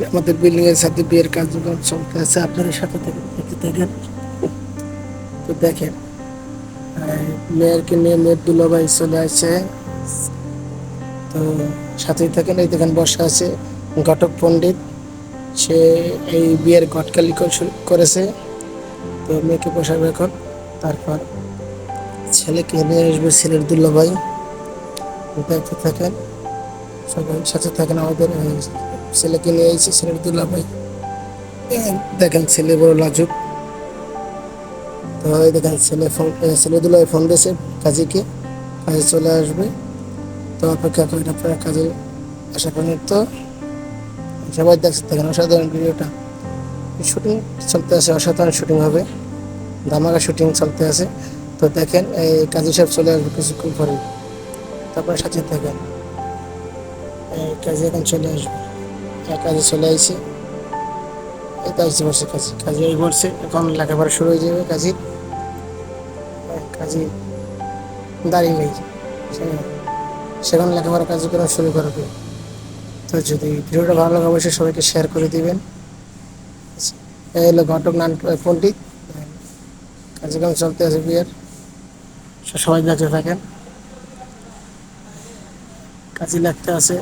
আমাদের বিল্ডিং এর সাথে বিয়ের কার্যক্রম চলতে আছে, আপনাদের সাথে থেকে দেখতে থাকেন। তো দেখেন, মেয়েরকে নিয়ে মেয়ের দুলাভাই চলে আসছে। তো সাথেই থাকেন। এই দেখেন বসে আছে ঘটক পণ্ডিত, সে এই বিয়ের ঘটকালি করেছে। তো মেয়েকে বসাবে এখন, তারপর ছেলেকে নিয়ে আসবে ছেলের দুলাভাই। দেখতে থাকেন, সবাই সাথে থাকেন। আমাদের ছেলেকে নিয়ে এসেছে ছেলের দুলাভাই। দেখেন ছেলে বড় লাজুক। তো এই দেখেন ছেলে দুলাভাই ফোন দিয়েছে কাজীকে, কাজে চলে আসবে। তো অপেক্ষা করেন আপনারা কাজে আসা পর্যন্ত। সবাই দেখতে থাকেন অসাধারণ ভিডিওটা। শুটিং চলতে আছে, অসাধারণ শুটিং হবে, ধামাকা শুটিং চলতে আছে। তো দেখেন এই কাজী সাহেব চলে আসবে কিছুক্ষণ পরে, তারপরে সাথে থাকেন। কাজে এখন চলে আসবে, কাজে চলে আসছে। এই তো আসছে বসে কাজে, কাজে এই বলছে এখন লেখাপড়া শুরু হয়ে যাবে কাজী। কাজী দাঁড়িয়ে নেই, সেখানে লেখাপড়া কার্যক্রম শুরু করবে। তো যদি ভিডিওটা ভালো লাগে অবশ্যই সবাইকে শেয়ার করে দিবেন। এই হলো ঘটক নান পণ্ডিত, কার্যক্রম চলতে আছে বিয়ের। সবাই দেখতে থাকেন, কাজে লাগতে আছে।